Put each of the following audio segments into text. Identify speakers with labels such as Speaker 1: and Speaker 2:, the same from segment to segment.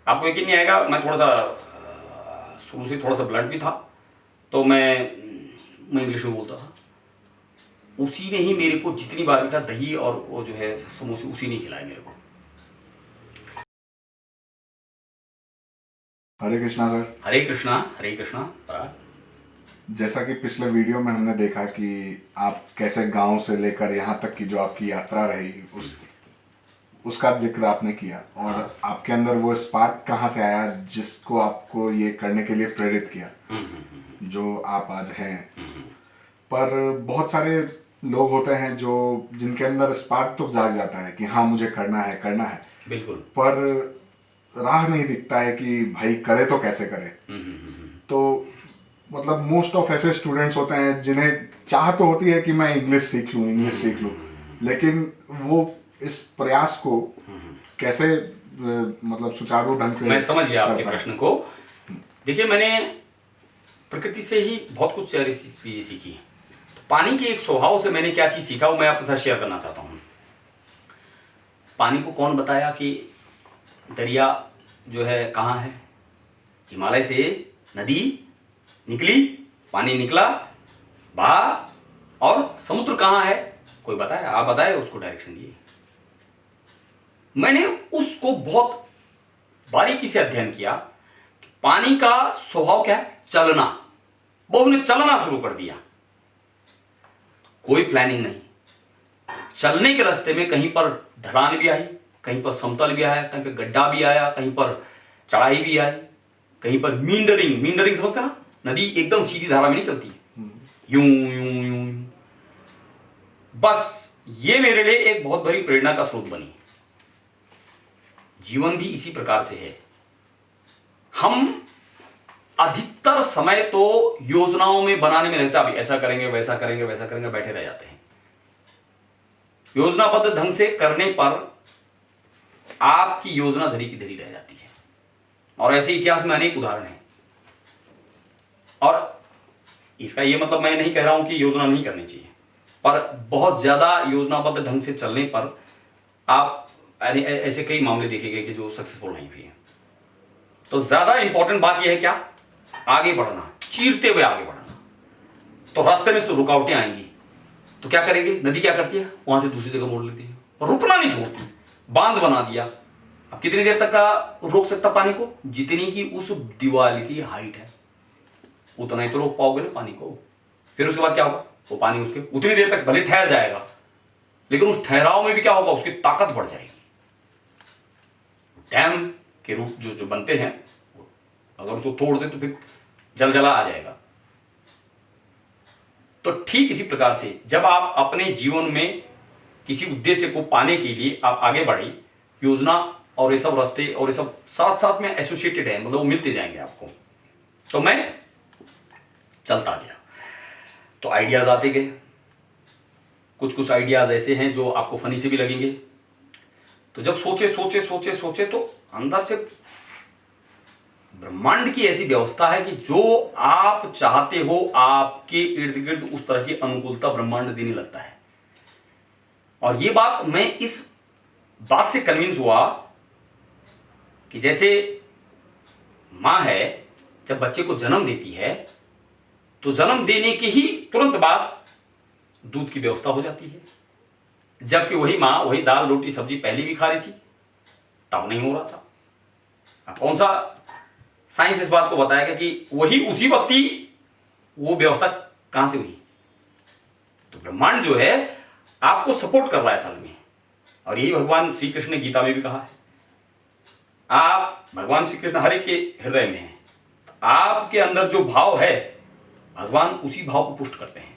Speaker 1: आपको यकीन नहीं आएगा, मैं थोड़ा सा शुरू से थोड़ा सा ब्लड भी था, तो मैं इंग्लिश में बोलता था। उसी ने ही मेरे को जितनी बार भी कहा दही और वो जो है समोसे, उसी ने खिलाए मेरे को।
Speaker 2: हरे कृष्णा सर।
Speaker 1: हरे कृष्णा, हरे कृष्णा।
Speaker 2: जैसा कि पिछले वीडियो में हमने देखा कि आप कैसे गांव से लेकर यहाँ तक की जो आपकी यात्रा रही उसका जिक्र आपने किया, और आपके अंदर वो स्पार्क कहाँ से आया जिसको आपको ये करने के लिए प्रेरित किया जो आप आज हैं। पर बहुत सारे लोग होते हैं जो जिनके अंदर स्पार्क तो जाग जाता है कि हाँ मुझे करना है,
Speaker 1: बिल्कुल,
Speaker 2: पर राह नहीं दिखता है कि भाई करे तो कैसे करे। तो मतलब मोस्ट ऑफ ऐसे स्टूडेंट्स होते हैं जिन्हें चाह तो होती है कि मैं इंग्लिश सीख लूँ, लेकिन वो इस प्रयास को कैसे मतलब सुचारू ढंग से।
Speaker 1: मैं समझ गया आपके प्रश्न को। देखिए, मैंने प्रकृति से ही बहुत कुछ सारी चीजें सीखी हैं। पानी के एक स्वभाव से मैंने क्या चीज सीखा वो मैं आपके साथ शेयर करना चाहता हूँ। पानी को कौन बताया कि दरिया जो है कहाँ है? हिमालय से नदी निकली, पानी निकला, बहा, और समुद्र कहाँ है कोई बताया? आप बताए, उसको डायरेक्शन दिए। मैंने उसको बहुत बारीकी से अध्ययन किया कि पानी का स्वभाव क्या है? चलना। बहुत ने चलना शुरू कर दिया, कोई प्लानिंग नहीं। चलने के रास्ते में कहीं पर ढलान भी आई, कहीं पर समतल भी आया, कहीं पर गड्ढा भी आया, कहीं पर चढ़ाई भी आई, कहीं पर मींडरिंग समझते ना? नदी एकदम सीधी धारा में नहीं चलती है, यूं यूं यूं। बस ये मेरे लिए एक बहुत बड़ी प्रेरणा का स्रोत बनी। जीवन भी इसी प्रकार से है। हम अधिकतर समय तो योजनाओं में बनाने में रहता, अभी ऐसा करेंगे, वैसा करेंगे, वैसा करेंगे, बैठे रह जाते हैं। योजनाबद्ध ढंग से करने पर आपकी योजना धरी की धरी रह जाती है, और ऐसे इतिहास में अनेक उदाहरण हैं। और इसका यह मतलब मैं नहीं कह रहा हूं कि योजना नहीं करनी चाहिए, पर बहुत ज्यादा योजनाबद्ध ढंग से चलने पर आप ऐसे कई मामले देखे गए कि जो सक्सेसफुल नहीं हुए हैं। तो ज्यादा इंपॉर्टेंट बात यह है क्या? आगे बढ़ना, चीरते हुए आगे बढ़ना। तो रास्ते में से रुकावटें आएंगी तो क्या करेंगे? नदी क्या करती है? वहां से दूसरी जगह मोड़ लेती है, और रुकना नहीं छोड़ती। बांध बना दिया, अब कितनी देर तक का रोक सकता पानी को? जितनी की उस दीवार की हाइट है उतना ही तो रोक पाओगे ना पानी को। फिर उसके बाद क्या होगा? वो पानी उसके उतनी देर तक भले ठहर जाएगा, लेकिन उस ठहराव में भी क्या होगा? उसकी ताकत बढ़ जाएगी। डैम के रूप जो बनते हैं, अगर उसको तोड़ दे तो फिर जलजला आ जाएगा। तो ठीक इसी प्रकार से जब आप अपने जीवन में किसी उद्देश्य को पाने के लिए आप आगे बढ़े, योजना और ये सब रास्ते और ये सब साथ साथ में एसोसिएटेड है, मतलब वो मिलते जाएंगे आपको। तो मैं चलता गया, तो आइडियाज आते गए। कुछ आइडियाज ऐसे हैं जो आपको फनी से भी लगेंगे। तो जब सोचे तो अंदर से ब्रह्मांड की ऐसी व्यवस्था है कि जो आप चाहते हो आपके इर्द गिर्द उस तरह की अनुकूलता ब्रह्मांड देने लगता है। और ये बात मैं इस बात से कन्विंस हुआ कि जैसे मां है, जब बच्चे को जन्म देती है तो जन्म देने के ही तुरंत बाद दूध की व्यवस्था हो जाती है, जबकि वही मां वही दाल रोटी सब्जी पहले भी खा रही थी, तब नहीं हो रहा था। अब कौन सा साइंस इस बात को बताएगा कि वही उसी वक्त ही वो व्यवस्था कहां से हुई? तो ब्रह्मांड जो है आपको सपोर्ट कर रहा है असल में। और यही भगवान श्री कृष्ण ने गीता में भी कहा है। आप भगवान श्री कृष्ण हर एक के हृदय में है, आपके अंदर जो भाव है भगवान उसी भाव को पुष्ट करते हैं।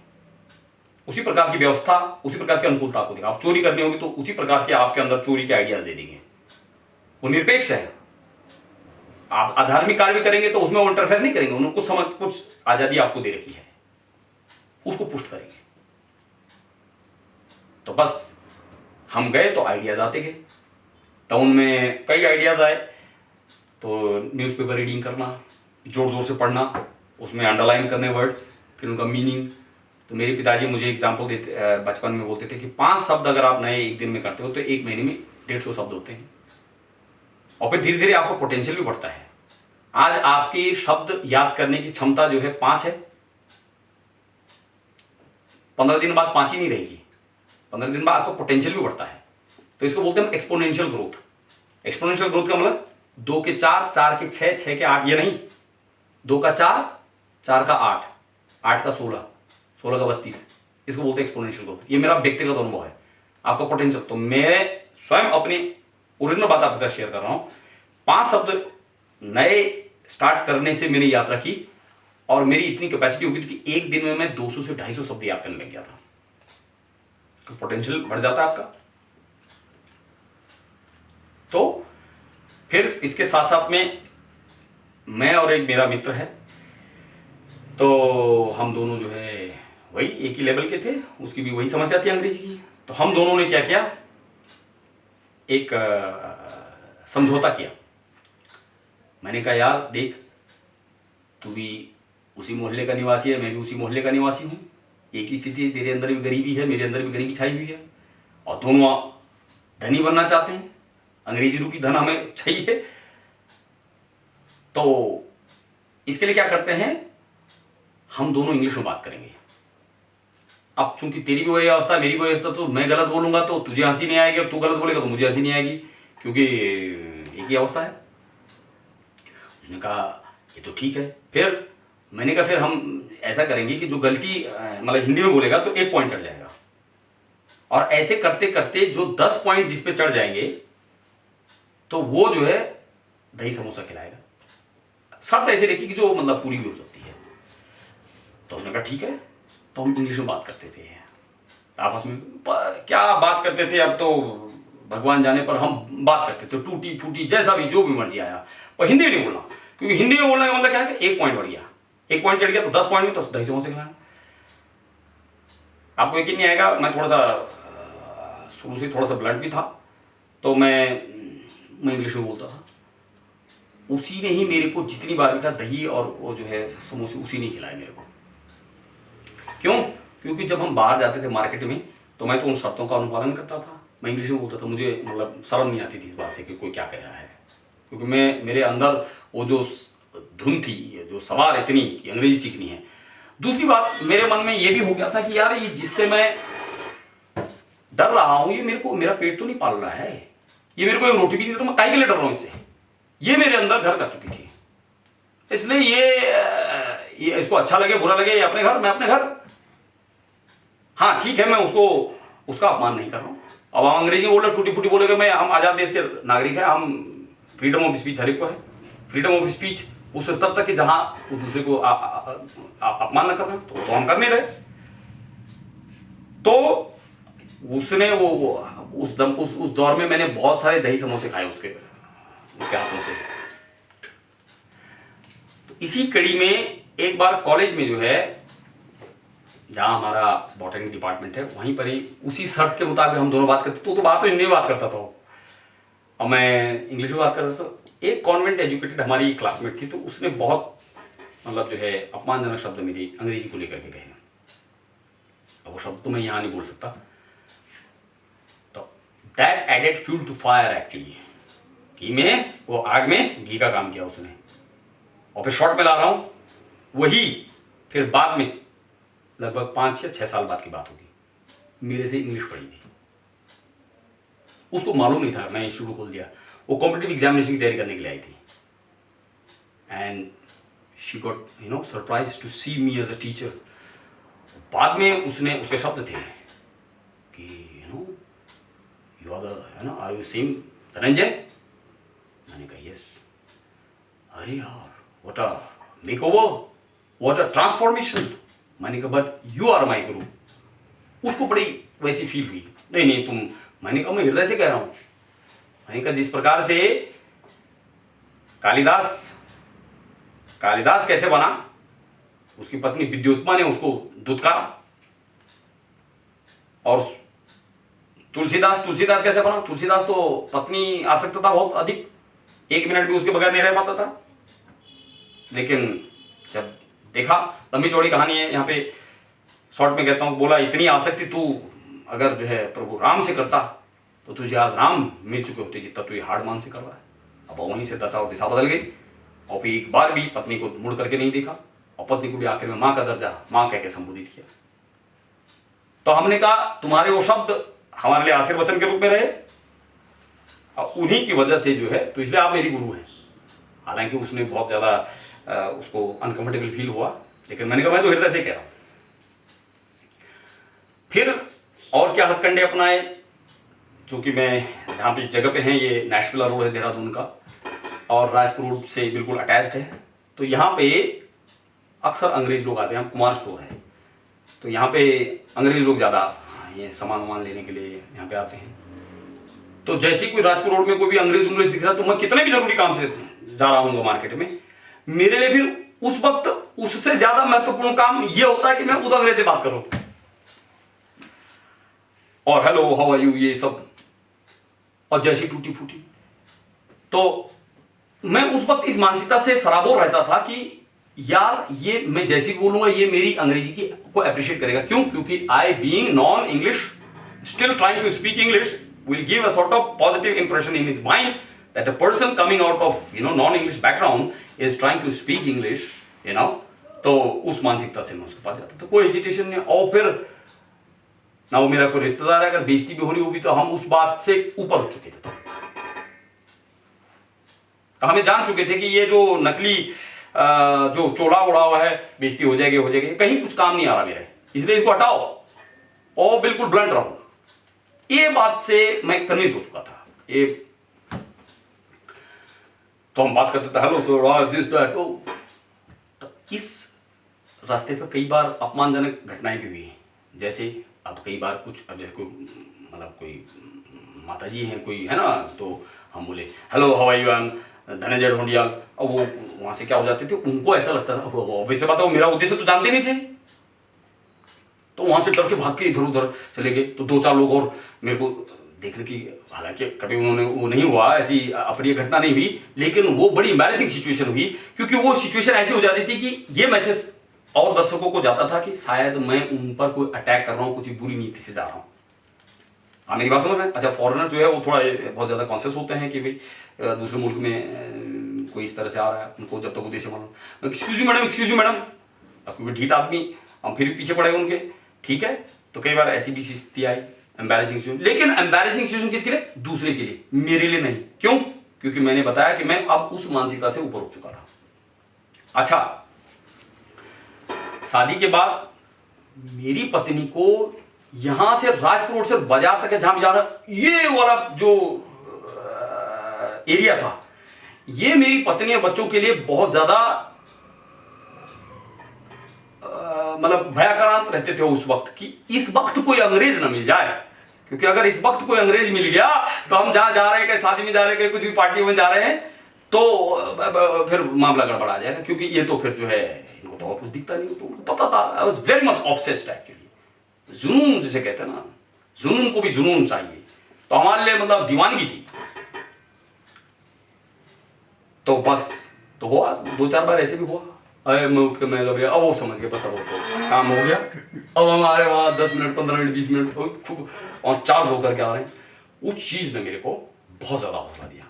Speaker 1: उसी प्रकार की व्यवस्था, उसी प्रकार की अनुकूलता आपको देगा। आप चोरी करनी होगी तो उसी प्रकार के आपके अंदर चोरी के आइडियाज दे देंगे। वो निरपेक्ष है। आप अधार्मिक कार्य भी करेंगे तो उसमें वो इंटरफेयर नहीं करेंगे, उन्होंने कुछ आजादी आपको दे रखी है, उसको पुष्ट करेंगे। तो बस हम गए तो आइडियाज आते गए। तो उनमें कई आइडियाज आए, तो न्यूज़पेपर रीडिंग करना, जोर जोर से पढ़ना, उसमें अंडरलाइन करने वर्ड्स, फिर उनका मीनिंग। तो मेरे पिताजी मुझे एग्जाम्पल देते, बचपन में बोलते थे कि 5 शब्द अगर आप नए एक दिन में करते हो तो एक महीने में 150 शब्द होते हैं। और फिर धीरे धीरे आपका पोटेंशियल भी बढ़ता है। आज आपकी शब्द याद करने की क्षमता जो है 5 है, 15 दिन बाद 5 ही नहीं रहेगी, 15 दिन बाद आपका पोटेंशियल भी बढ़ता है। तो इसको बोलते हैं एक्सपोनेंशियल ग्रोथ। एक्सपोनेंशियल ग्रोथ का मतलब 2 के 4, 4 के 6, 6 के 8, ये नहीं, 2 का 4, 4 का 8, 8 का 16, 16 का 32, इसको बोलते हैं एक्सपोनेंशियल ग्रोथ। ये मेरा व्यक्तिगत अनुभव है। आपका पोटेंशियल, तो मैं स्वयं अपनी ओरिजिनल बात आपके साथ शेयर कर रहा हूं। 5 शब्द नए स्टार्ट करने से मैंने यात्रा की और मेरी इतनी कैपेसिटी हो गई थी कि एक दिन में मैं 200 से 250 शब्द याद करने लग गया था। तो पोटेंशियल बढ़ जाता है आपका। तो फिर इसके साथ साथ में मैं और एक मेरा मित्र है, तो हम दोनों जो है वही एक ही लेवल के थे, उसकी भी वही समस्या थी अंग्रेजी की। तो हम दोनों ने क्या किया, एक समझौता किया। मैंने कहा यार देख, तू भी उसी मोहल्ले का निवासी है, मैं भी उसी मोहल्ले का निवासी हूँ, एक ही स्थिति है, तेरे अंदर भी गरीबी है, मेरे अंदर भी गरीबी छाई हुई है, और दोनों धनी बनना चाहते हैं, अंग्रेजी रूपी धन हमें चाहिए। तो इसके लिए क्या करते हैं, हम दोनों इंग्लिश में बात करेंगे। अब चूंकि तेरी भी वही अवस्था, मेरी भी वही अवस्था, तो मैं गलत बोलूंगा तो तुझे हंसी नहीं आएगी, और तू गलत बोलेगा तो मुझे हंसी नहीं आएगी, क्योंकि एक ही अवस्था है। उसने कहा ये तो ठीक है। फिर मैंने कहा फिर हम ऐसा करेंगे कि जो गलती मतलब हिंदी में बोलेगा तो 1 पॉइंट चढ़ जाएगा, और ऐसे करते करते जो 10 पॉइंट जिस पे चढ़ जाएंगे तो वो जो है दही समोसा खिलाएगा। शर्त ऐसे रखी कि जो मतलब पूरी भी हो सकती है। तो उसने कहा ठीक है। तो हम इंग्लिश में बात करते थे आपस में, क्या बात करते थे अब तो भगवान जाने, पर हम बात करते थे टूटी फूटी जैसा भी, जो भी मर्जी आया, पर हिंदी में नहीं बोलना, क्योंकि हिंदी में बोलने का मतलब क्या है कि 1 पॉइंट बढ़ गया, 1 पॉइंट चढ़ गया तो 10 पॉइंट में तो दही समोसे खिलाना। आपको यकीन नहीं आएगा, मैं थोड़ा सा शुरू से थोड़ा सा ब्लंट भी था, तो मैं इंग्लिश में बोलता था। उसी ने ही मेरे को जितनी बार भी कहा दही और वो जो है समोसे, उसी ने खिलाए मेरे को। क्यों? क्योंकि जब हम बाहर जाते थे मार्केट में, तो मैं तो उन शर्तों का अनुपालन करता था, मैं इंग्लिश में बोलता था। मुझे मतलब शर्म नहीं आती थी इस बात से कि कोई क्या कह रहा है, क्योंकि मेरे अंदर वो जो धुन थी, जो सवार इतनी कि अंग्रेजी सीखनी है। दूसरी बात, मेरे मन में ये भी हो गया था कि यार ये जिससे मैं डर रहा हूं, ये मेरा पेट तो नहीं पाल रहा है, ये मेरे को एक रोटी भी नहीं, तो मैं काहे के लिए डर रहा हूं इससे। ये मेरे अंदर घर कर चुकी थी, इसलिए ये इसको अच्छा लगे बुरा लगे, ये अपने घर, मैं अपने घर। हाँ ठीक है, मैं उसका अपमान नहीं कर रहा हूं। अब हम अंग्रेजी बोल रहे, टूटी फूटी बोलेगे, मैं हम आजाद देश के नागरिक हैं, हम फ्रीडम ऑफ स्पीच हर एक को है। फ्रीडम ऑफ स्पीच उस स्तर तक कि जहां वो दूसरे को अपमान न कर रहे, तो हम कर नहीं रहे। तो उसने उस दौर में मैंने बहुत सारे दही समोसे खाए उसके हाथों से। तो इसी कड़ी में एक बार कॉलेज में जो है, जहां हमारा बॉटनी डिपार्टमेंट है, वहीं पर ही उसी शर्त के मुताबिक हम दोनों बात करते। तो बात तो हिंदी में बात करता था और मैं इंग्लिश में बात कर रहा था। एक कॉन्वेंट एजुकेटेड हमारी क्लासमेट थी, तो उसने बहुत मतलब जो है अपमानजनक शब्द मेरी अंग्रेजी को लेकर के कहे। अब वो शब्द तो मैं यहाँ नहीं बोल सकता। तो that added fuel to fire actually, घी में वो आग में घी का काम किया उसने। और फिर शॉर्ट में ला रहा हूं, वही फिर बाद में लगभग 5 या 6 साल बाद की बात होगी, मेरे से इंग्लिश पढ़ी थी। उसको मालूम नहीं था, मैं इंस्टीट्यूट खोल दिया। वो कॉम्पिटिटिव एग्जामिनेशन की तैयारी करने के लिए आई थी, and she got surprise to see me as a teacher. बाद में उसके शब्द थे कि you are you same Dhananjay. मैंने कहा यस। अरे यार, what a makeover, what a transformation. मैंने कहा बट यू आर माई गुरु। उसको बड़ी वैसी फील हुई, नहीं तुम। मैंने कहा मैं हृदय से कह रहा हूं। मैंने कहा जिस प्रकार से कालिदास कैसे बना, उसकी पत्नी विद्युत्मा ने उसको दुत्कारा। और तुलसीदास कैसे बना, तुलसीदास तो पत्नी आसक्तता बहुत अधिक, 1 मिनट भी उसके बगैर नहीं रह पाता था। लेकिन जब देखा, लंबी चौड़ी कहानी है, यहाँ पे शॉर्ट में कहता हूँ, बोला इतनी आसक्ति तू अगर जो है प्रभु राम से करता तो तुझे आज राम मिल चुके होते जितना तू ये हार्ड मान से कर रहा है। अब वहीं से दशा और दिशा बदल गई, और फिर एक बार भी पत्नी को मुड़ करके नहीं देखा, और पत्नी को भी आखिर में माँ का दर्जा माँ कह के संबोधित किया। तो हमने कहा तुम्हारे वो शब्द हमारे लिए आशीर्वचन के रूप में रहे, और उन्हीं की वजह से जो है, तो इसलिए आप मेरी गुरु हैं। हालांकि उसने बहुत ज़्यादा उसको अनकंफर्टेबल फील हुआ, लेकिन मैंने कहा मैं तो हृदय से कह रहा हूँ। फिर और क्या हथकंडे अपनाए, चूंकि मैं जहाँ पे जगह पे हैं, ये नेशविला रोड है देहरादून का, और राजपुर रोड से बिल्कुल अटैच्ड है, तो यहाँ पे अक्सर अंग्रेज लोग आते हैं। हम कुमार स्टोर है, तो यहाँ पे अंग्रेज लोग ज़्यादा ये सामान वामान लेने के लिए यहाँ पे आते हैं। तो जैसे ही कोई राजपुर रोड में कोई भी अंग्रेज दिख रहा, तो मैं कितने भी जरूरी काम से जा रहा हूँ मार्केट में, मेरे लिए फिर उस वक्त उससे ज्यादा महत्वपूर्ण काम ये होता है कि मैं उस अंग्रेज से बात करूं, और हेलो हाउ आर यू ये सब, और जैसी टूटी फूटी। तो मैं उस वक्त इस मानसिकता से सराबोर रहता था कि यार ये मैं जैसी बोलूंगा ये मेरी अंग्रेजी की को अप्रिशिएट करेगा। क्यों? क्योंकि I being non English still trying to speak English will give a sort of positive impression in his mind that a person coming out of non-English background is trying to speak English, तो उस मानसिकता से मैं उसके पास जाता, तो कोई hesitation नहीं। और फिर ना वो मेरा कोई रिश्तेदार है, अगर बेइज्जती भी हो रही होगी तो हम उस बात से ऊपर उठ चुके थे। तो हमें जान चुके थे कि ये जो नकली जो चोला उड़ा हुआ है, बेइज्जती हो जाएगी, कहीं कुछ काम नहीं आ रहा मेरे, इसलिए इसको हटाओ और बिल्कुल ब्लंट रहो। ये बात से मैं कन्विंस हो चुका था। ये तो हम बात करते थे हेलो सर दिस दैट, तो इस रास्ते पर कई बार अपमानजनक घटनाएं भी हुई हैं। जैसे अब कई बार कुछ, अब जैसे कोई मतलब कोई माता जी हैं कोई है ना, तो हम बोले hello how are you, I am Dhananjay Dhondiya, और वो वहां से क्या हो जाते थे, उनको ऐसा लगता था ऑब्वियसली बात है वो मेरा उद्देश्य तो जानते नहीं थे, तो वहां से डर के भाग के इधर उधर चले गए। तो 2-4 लोग और मेरे को देखने की, हालांकि कभी उन्होंने वो नहीं हुआ, ऐसी अप्रिय घटना नहीं हुई, लेकिन वो बड़ी एम्बैरेसिंग सिचुएशन हुई, क्योंकि वो सिचुएशन ऐसी हो जाती थी कि ये मैसेज और दर्शकों को जाता था कि शायद मैं उन पर कोई अटैक कर रहा हूँ, कुछ बुरी नीति से जा रहा हूँ। हाँ मेरी बात समझ में? अच्छा, फॉरेनर्स जो है वो थोड़ा बहुत ज़्यादा कॉन्शियस होते हैं कि भाई दूसरे मुल्क में कोई इस तरह से आ रहा है, उनको जब तक उद्देश्य मालूम, एक्सक्यूज यू मैडम, क्योंकि ढीठ आदमी, हम फिर भी पीछे पड़े उनके, ठीक है। तो कई बार ऐसी भी स्थिति आई, एम्बैरेसिंग सिचुएशन, लेकिन एम्बैरेसिंग सिचुएशन किसके लिए? दूसरे के लिए, मेरे लिए नहीं। क्यों? क्योंकि मैंने बताया कि मैं अब उस मानसिकता से ऊपर उठ चुका था। अच्छा, शादी के बाद मेरी पत्नी को यहां से राजपुर रोड से बाजार तक जहां भी जा रहा, ये वाला जो एरिया था, ये मेरी पत्नी और बच्चों के लिए बहुत ज्यादा मतलब भयाक्रांत रहते थे उस वक्त कि इस वक्त कोई अंग्रेज ना मिल जाए, क्योंकि अगर इस वक्त कोई अंग्रेज मिल गया तो हम जहां जा रहे हैं, कहीं शादी में जा रहे हैं, कहीं कुछ भी पार्टी में जा रहे हैं, तो फिर मामला गड़बड़ा जाएगा, क्योंकि ये तो फिर जो है इनको तो और कुछ दिखता नहीं। तो उनको पता था, I was very much obsessed actually. जुनून जिसे कहते हैं ना, जुनून को भी जुनून चाहिए, तो हमारे लिए मतलब दीवानगी थी। तो बस तो हुआ, 2-4 बार ऐसे भी हुआ, अरे मैं उठ के मैं भैया, अब वो समझ गया, बस अब वो काम हो गया। अब हमारे वहाँ 10 मिनट 15 मिनट 20 मिनट और चार्ज होकर के आ रहे हैं। उस चीज ने मेरे को बहुत ज्यादा हौसला दिया।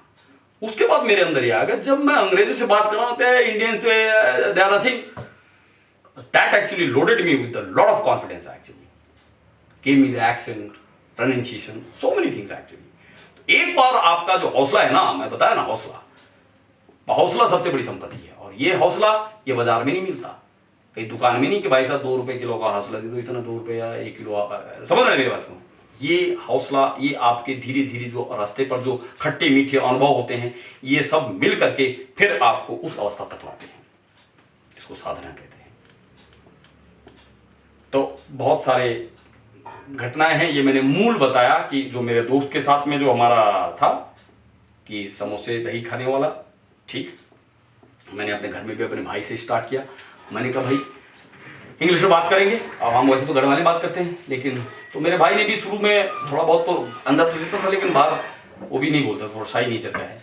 Speaker 1: उसके बाद मेरे अंदर ये आ गया, जब मैं अंग्रेजों से बात कर रहा होता है, इंडियन से, they are nothing, that actually loaded me with a lot of confidence actually, give me the accent, pronunciation, so many things actually. एक बार आपका जो हौसला है ना, मैं बताया ना, हौसला सबसे बड़ी संपत्ति है, और ये हौसला ये बाजार में नहीं मिलता, कहीं दुकान में नहीं कि भाई साहब 2 रुपए किलो का हौसला दे दो, इतना 2 रुपए या 1 किलो, समझ रहे मेरी बात को? ये हौसला, ये आपके धीरे धीरे जो रास्ते पर जो खट्टे मीठे अनुभव होते हैं, ये सब मिल करके फिर आपको उस अवस्था तक लाते हैं जिसको साधना कहते हैं। तो बहुत सारे घटनाएं हैं, ये मैंने मूल बताया कि जो मेरे दोस्त के साथ में जो हमारा था कि समोसे दही खाने वाला, ठीक, मैंने अपने घर में भी अपने भाई से स्टार्ट किया। मैंने कहा भाई इंग्लिश में बात करेंगे, अब हम वैसे तो घर वाले बात करते हैं, लेकिन तो मेरे भाई ने भी शुरू में थोड़ा बहुत तो अंदर तो देता था, लेकिन बाहर वो भी नहीं बोलता, थोड़ा शाई नेचर का है।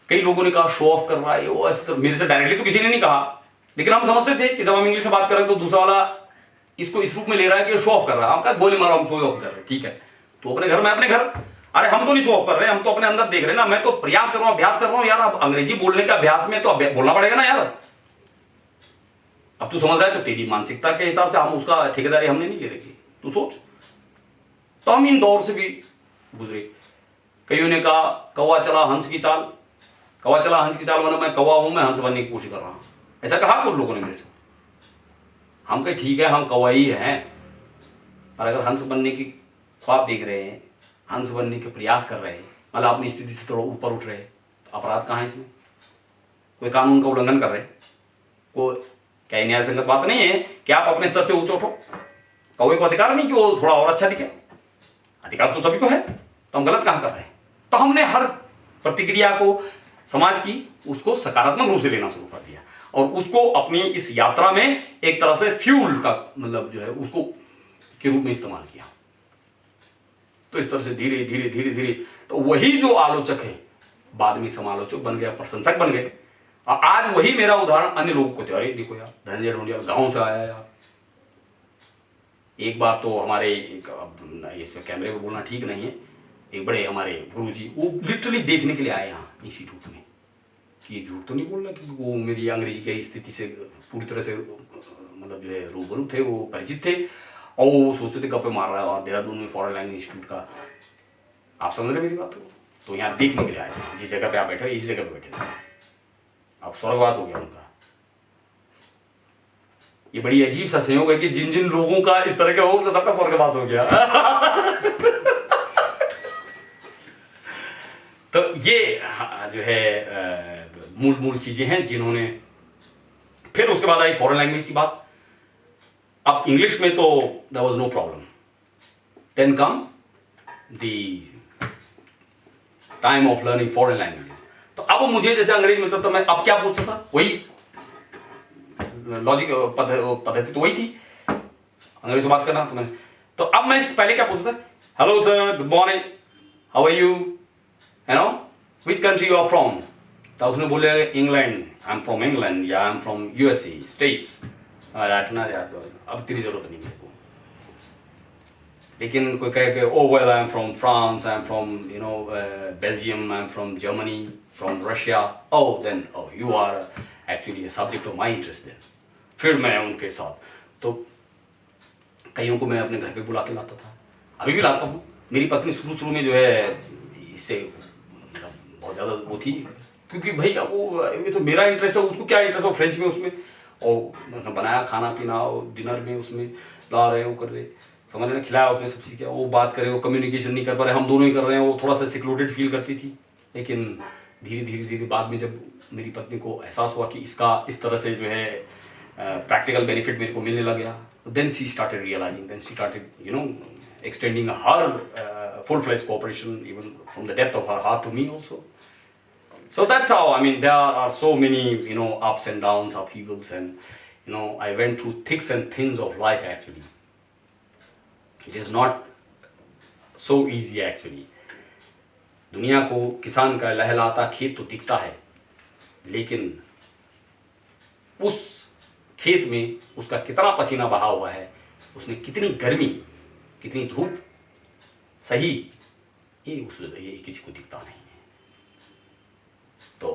Speaker 1: कई लोगों ने कहा शो ऑफ कर रहा है वो, ऐसे तो मेरे से डायरेक्टली तो किसी ने नहीं कहा, लेकिन हम समझते थे कि जब हम इंग्लिश में बात कर रहे हैं तो दूसरा वाला इसको इस रूप में ले रहा है कि शो ऑफ कर रहा है। हम कहा गोली मारो, हम शो ऑफ कर रहे हैं, ठीक है। तो अपने घर में अपने घर, अरे हम तो नहीं शो ऑफ कर रहे, हम तो अपने अंदर देख रहे हैं ना। मैं तो प्रयास कर रहा हूं, अभ्यास कर रहा हूं यार। अब अंग्रेजी बोलने के अभ्यास में तो बोलना पड़ेगा ना यार। अब तू समझ रहा है, तो तेरी मानसिकता के हिसाब से हम उसका ठेकेदारी हमने नहीं ले रखी, तू सोच। तो हम इन दौर से भी गुजरे। कईयों ने कहा कौवा चला हंस की चाल, कौवा चला हंस की चाल, मतलब मैं कौवा हूं, मैं हंस बनने की कोशिश कर रहा हूं, ऐसा कहा कुछ लोगों ने मेरे से। हम कहे ठीक है, हम कौवा ही हैं, पर अगर हंस बनने की ख्वाब देख रहे हैं, हंस बनने के प्रयास कर रहे हैं, मतलब अपनी स्थिति से थोड़ा ऊपर उठ रहे हैं, तो अपराध कहाँ है इसमें? कोई कानून का उल्लंघन कर रहे हैं? कोई क्या न्याय संगत बात नहीं है कि आप अपने स्तर से ऊंचे उठो? कौवे को अधिकार नहीं कि वो थोड़ा और अच्छा दिखे? अधिकार तो सभी को है, तो हम गलत कहाँ कर रहे हैं? तो हमने हर प्रतिक्रिया को समाज की उसको सकारात्मक रूप से लेना शुरू कर दिया और उसको अपनी इस यात्रा में एक तरह से फ्यूल का मतलब जो है उसको के रूप में इस्तेमाल किया। तो इस तरह से धीरे धीरे धीरे धीरे तो वही जो आलोचक है बाद में समालोचक बन गया, प्रशंसक बन गए। और आज वही मेरा उदाहरण अन्य लोगों को दे, अरे देखो यार धनंजय ढूंढिया गांव से आया यार। एक बार तो हमारे इसमें कैमरे में बोलना ठीक नहीं है, एक बड़े हमारे गुरुजी वो लिटरली देखने के लिए आए यहाँ इंस्टीट्यूट में कि ये झूठ तो नहीं बोल रहा, क्योंकि वो मेरी अंग्रेजी की स्थिति से पूरी तरह से मतलब जो है रूबरू थे, वो परिचित थे और वो सोचते थे गप्पे मार रहा है देहरादून में फॉरेन लैंग्वेज इंस्टीट्यूट का। आप समझ रहे मेरी बात को? तो यहाँ देखने के लिए आए थे, जिस जगह पे आप बैठे इसी जगह पे बैठे थे। अब स्वर्गवास हो गया उनका। ये बड़ी अजीब सा संयोग है कि जिन जिन लोगों का इस तरह का हो सबका स्वर्गवास हो गया। तो ये जो है मूल मूल चीजें हैं जिन्होंने, फिर उसके बाद आई फॉरेन लैंग्वेज की बात। अब इंग्लिश में तो there was no problem, then come the time of learning foreign languages. तो अब मुझे जैसे अंग्रेजी मिलता तो मैं अब क्या पूछता था, वही लॉजिक पद्धति तो वही थी, अंग्रेजी से बात करना। तो अब मैं पहले क्या पूछता था, hello sir, good morning, how are you, you know which country you are from? तो उसने बोले England, I am from England या I am from USA states. रटना यार, तो अब तेरी जरूरत नहीं मेरे को। लेकिन कोई कहे कि oh well I am from France, I am from you know Belgium, I am from Germany, from Russia, oh then oh you are actually subject of my interest. Then फिर मैं उनके साथ तो कईयों को मैं अपने घर पे बुला के लाता था, अभी भी लाता हूँ। मेरी पत्नी शुरू में जो है इससे बहुत ज़्यादा वो थी, क्योंकि भाई अब वो ये तो मेरा इंटरेस्ट है, उसको क्या इंटरेस्ट हो फ्रेंच में उसमें, और बनाया खाना पीना और डिनर में उसमें ला रहे हैं, वो कर रहे, समझ रहे, खिलाया उसने सब चीज़ किया, वो बात करे, वो कम्युनिकेशन नहीं कर पा रहे, हम दोनों ही कर रहे हैं। वो थोड़ा सा सिक्योरिटेड फील करती थी। लेकिन धीरे धीरे धीरे बाद में जब मेरी पत्नी को एहसास हुआ कि इसका इस तरह से जो है प्रैक्टिकल बेनिफिट मेरे को मिलने लग गया, then she started realising, then she started you know extending her full-fledged cooperation even from the depth of her heart to me also. So that's how, I mean, there are so many, you know, ups and downs, upheavals, and, you know, I went through thicks and thins of life actually. It is not so easy actually. दुनिया को किसान का लहलाता खेत तो दिखता है, लेकिन उस खेत में उसका कितना पसीना बहा हुआ है, उसने कितनी गर्मी, कितनी धूप सही, ये किसी को दिखता नहीं है। तो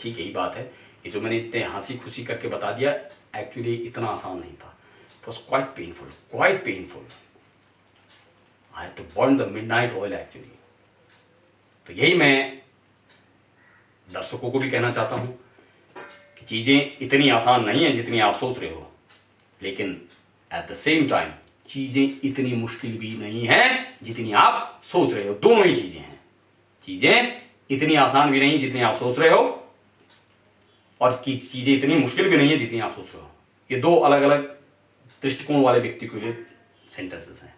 Speaker 1: ठीक यही बात है कि जो मैंने इतने हंसी खुशी करके बता दिया, एक्चुअली इतना आसान नहीं था। It was quite painful, quite painful. I had to burn the midnight oil actually. तो यही मैं दर्शकों को भी कहना चाहता हूँ कि चीज़ें इतनी आसान नहीं हैं जितनी आप सोच रहे हो, लेकिन एट द सेम टाइम चीज़ें इतनी मुश्किल भी नहीं हैं जितनी आप सोच रहे हो। दोनों ही चीज़ें हैं। चीज़ें इतनी आसान भी नहीं जितनी आप सोच रहे हो, और चीज़ें इतनी मुश्किल भी नहीं है जितनी आप सोच रहे हो। ये दो अलग अलग दृष्टिकोण वाले व्यक्ति के लिए सेंटेंसेस हैं।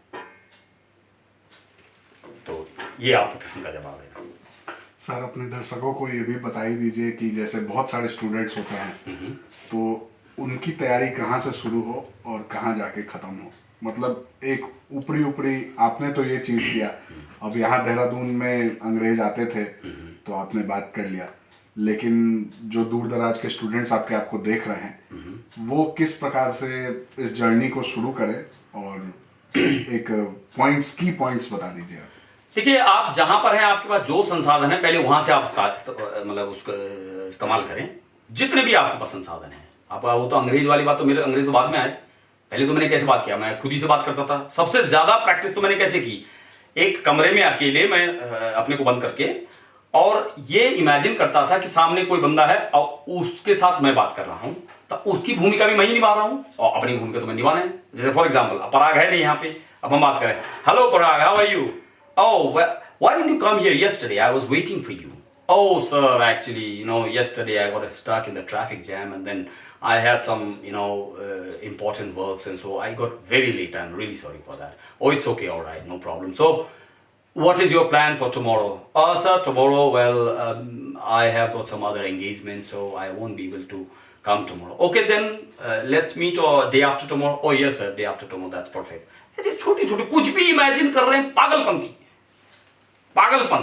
Speaker 1: तो ये आपके प्रश्न का जवाब है।
Speaker 2: सर, अपने दर्शकों को ये भी बता ही दीजिए कि जैसे बहुत सारे स्टूडेंट्स होते हैं, तो उनकी तैयारी कहाँ से शुरू हो और कहाँ जाके ख़त्म हो। मतलब एक ऊपरी ऊपरी आपने तो ये चीज़ किया, अब यहाँ देहरादून में अंग्रेज आते थे तो आपने बात कर लिया, लेकिन जो दूर दराज के स्टूडेंट्स आपको देख रहे हैं, वो किस प्रकार से इस जर्नी को शुरू करें, और एक की पॉइंट्स बता दीजिए आप।
Speaker 1: देखिए, आप जहां पर हैं, आपके पास जो संसाधन है, पहले वहां से आप मतलब उसको इस्तेमाल करें, जितने भी आपके पास संसाधन है। आपका वो तो अंग्रेज वाली बात, तो मेरे अंग्रेज तो बाद में आए। पहले तो मैंने कैसे बात किया, मैं खुद ही से बात करता था। सबसे ज्यादा प्रैक्टिस तो मैंने कैसे की, एक कमरे में अकेले मैं अपने को बंद करके, और ये इमेजिन करता था कि सामने कोई बंदा है और उसके साथ मैं बात कर रहा हूं, तो उसकी भूमिका भी मैं ही निभा रहा हूं और अपनी भूमिका तो मैं निभाना है। जैसे फॉर एग्जाम्पल, पराग है नहीं यहाँ पे, अब हम बात करें, hello Parag, how are you? Oh, why didn't you come here yesterday? I was waiting for you. Oh, sir, actually, yesterday I got stuck in the traffic jam, and then I had some, important works, and so I got very late. I'm really sorry for that. Oh, it's okay, all right, no problem. So, what is your plan for tomorrow? Oh, sir, tomorrow, well, I have got some other engagements, so I won't be able to come tomorrow. Okay, then let's meet day after tomorrow. Oh, yes, sir, day after tomorrow. That's perfect. ऐसे छोटे छोटे कुछ भी imagine कर रहे हैं, पागलपंती, पागलपन,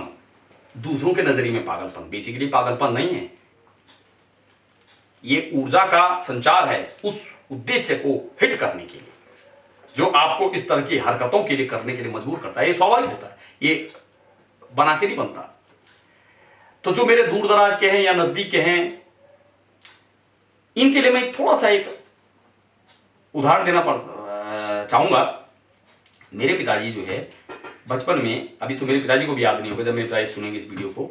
Speaker 1: दूसरों के नजरिए में पागलपन, बेसिकली पागलपन नहीं है। ये ऊर्जा का संचार है उस उद्देश्य को हिट करने के लिए, जो आपको इस तरह की हरकतों के लिए करने के लिए मजबूर करता है। ये स्वाभाविक होता है, ये बना के नहीं बनता। तो जो मेरे दूर दराज के हैं या नजदीक के हैं, इनके लिए मैं थोड़ा सा एक उदाहरण देना चाहूंगा। मेरे पिताजी जो है बचपन में, अभी तो मेरे पिताजी को भी याद नहीं होगा जब मेरे पिताजी सुनेंगे इस वीडियो को,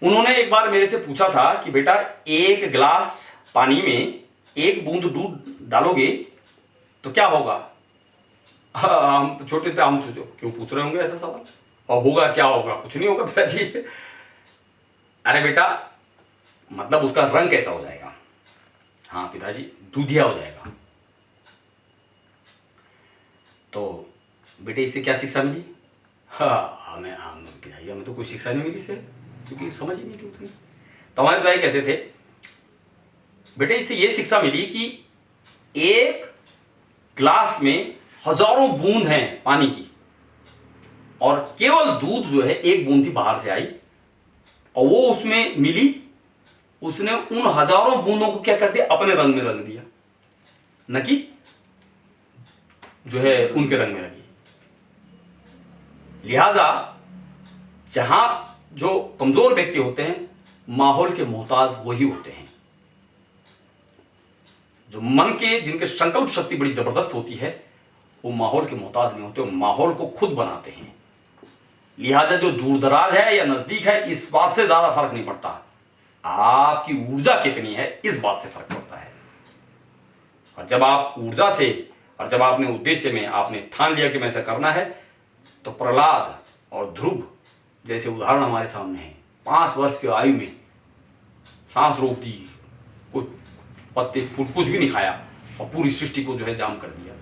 Speaker 1: उन्होंने एक बार मेरे से पूछा था कि बेटा, एक गिलास पानी में एक बूंद दूध डालोगे तो क्या होगा? हम छोटे थे, हम सोचो क्यों पूछ रहे होंगे ऐसा सवाल, और होगा क्या होगा? कुछ नहीं होगा पिताजी। अरे बेटा, मतलब उसका रंग कैसा हो जाएगा? हाँ पिताजी, दूधिया हो जाएगा। तो बेटे, इससे क्या शिक्षा मिली? हाँ, हमें तो कोई शिक्षा नहीं मिली इससे, क्योंकि समझ ही नहीं थी उतनी। तो हमारे पिताजी कहते थे, बेटे इससे ये शिक्षा मिली कि एक ग्लास में हजारों बूंद हैं पानी की, और केवल दूध जो है एक बूंद थी बाहर से आई, और वो उसमें मिली, उसने उन हजारों बूंदों को क्या कर दिया, अपने रंग में रंग दिया, न कि जो है उनके रंग में रंगी। लिहाजा जहां जो कमजोर व्यक्ति होते हैं, माहौल के मोहताज वही होते हैं। जो मन के, जिनके संकल्प शक्ति बड़ी जबरदस्त होती है, वो माहौल के मोहताज नहीं होते, वो माहौल को खुद बनाते हैं। लिहाजा जो दूर दराज है या नजदीक है, इस बात से ज्यादा फर्क नहीं पड़ता, आपकी ऊर्जा कितनी है इस बात से फर्क पड़ता है। और जब आप ऊर्जा से, और जब आपने उद्देश्य में आपने ठान लिया कि मैं ऐसा करना है, तो प्रहलाद और ध्रुव जैसे उदाहरण हमारे सामने हैं। 5 वर्ष की आयु में सांस रोक दी, कुछ पत्ते फूल कुछ भी नहीं खाया, और पूरी सृष्टि को जो है जाम कर दिया।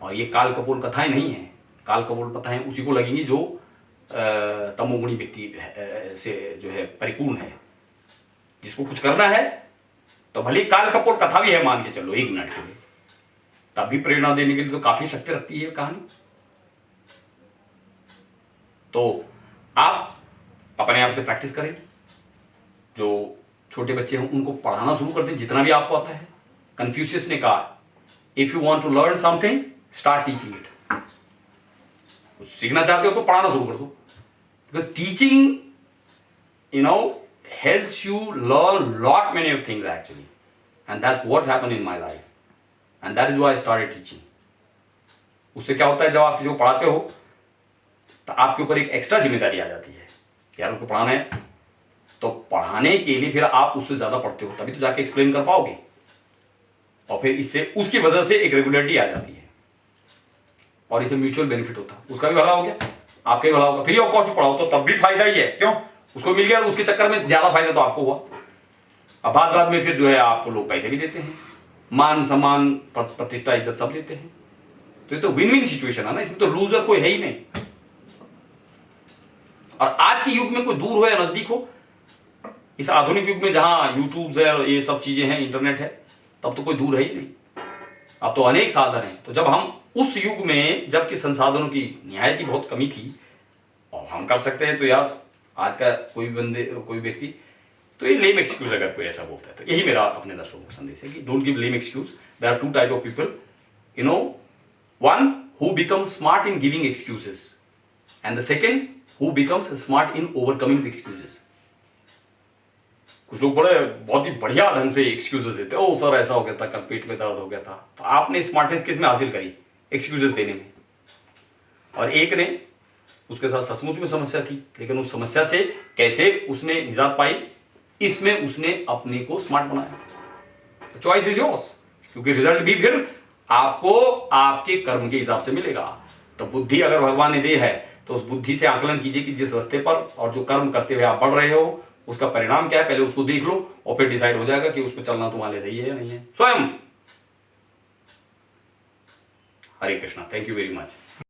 Speaker 1: और ये काल कपोल कथाएं नहीं है, काल कपोल कथाएं उसी को लगेंगी जो तमोगुणी व्यक्ति से जो है परिपूर्ण है। जिसको कुछ करना है तो भले काल कपोल कथा भी है, मान के चलो 1 मिनट के लिए, तब भी प्रेरणा देने के लिए तो काफी शक्ति रखती है कहानी। तो आप अपने आप से प्रैक्टिस करें। जो छोटे बच्चे हैं उनको पढ़ाना शुरू कर दें जितना भी आपको आता है। कन्फ्यूशियस ने कहा, if you want to learn something start teaching it. कुछ सीखना चाहते हो तो पढ़ाना शुरू कर दो, because teaching helps you learn lot many of things actually, and that's what happened in my life, and that is why I started teaching. उससे क्या होता है, जब आप किसी को पढ़ाते हो तो आपके ऊपर एक एक्स्ट्रा जिम्मेदारी आ जाती है, यार उसको पढ़ाना है, तो पढ़ाने के लिए फिर आप उससे ज्यादा पढ़ते हो, तभी तो जाके एक्सप्लेन कर पाओगे, और फिर इससे उसकी वजह से एक रेगुलरिटी आ जाती है, और इससे म्यूचुअल बेनिफिट होता है। उसका भी भला हो गया, आपका भी भला होगा। फ्री ऑफ कॉस्ट पढ़ाओ तो तब भी फायदा ही है, क्यों? उसको मिल गया, उसके चक्कर में ज्यादा फायदा तो आपको हुआ। अब बाद में फिर जो है आपको लोग पैसे भी देते हैं, मान सम्मान प्रतिष्ठा इज्जत सब देते हैं। तो ये तो विन विन सिचुएशन है ना, इसमें तो लूजर कोई है ही नहीं। और आज के युग में कोई दूर हो या नजदीक हो, इस आधुनिक युग में जहां यूट्यूब है और ये सब चीजें हैं, इंटरनेट है, तब तो कोई दूर है ही नहीं। अब तो अनेक साधन हैं। तो जब हम उस युग में, जबकि संसाधनों की निहायत ही बहुत कमी थी, और हम कर सकते हैं, तो यार आज का कोई व्यक्ति तो ये लेम एक्सक्यूज अगर कोई ऐसा बोलता है, तो यही मेरा अपने दर्शकों को संदेश है कि don't give lame excuse. There are 2 type of people, one who become smart in giving excuses, and the second, who becomes smart in overcoming the excuses. कुछ लोग बड़े बहुत ही बढ़िया ढंग से एक्सक्यूजेस देते हैं, ओ सर ऐसा हो गया था, कल पेट में दर्द हो गया था। तो आपने स्मार्टनेस किस में हासिल करी? एक्सक्यूजेस देने में। और एक ने, उसके साथ सचमुच में समस्या थी, लेकिन उस समस्या से कैसे उसने निजात पाई, इसमें उसने अपने को स्मार्ट बनाया। चॉइस इज योर्स, क्योंकि रिजल्ट भी फिर आपको आपके कर्म के हिसाब से मिलेगा। तो बुद्धि अगर भगवान ने दी है तो उस बुद्धि से आकलन कीजिए कि जिस रास्ते पर और जो कर्म करते हुए आप बढ़ रहे हो उसका परिणाम क्या है, पहले उसको देख लो और फिर डिसाइड हो जाएगा कि उस पर चलना तुम्हारे सही है या नहीं है। स्वयं। Hare Krishna, thank you very much.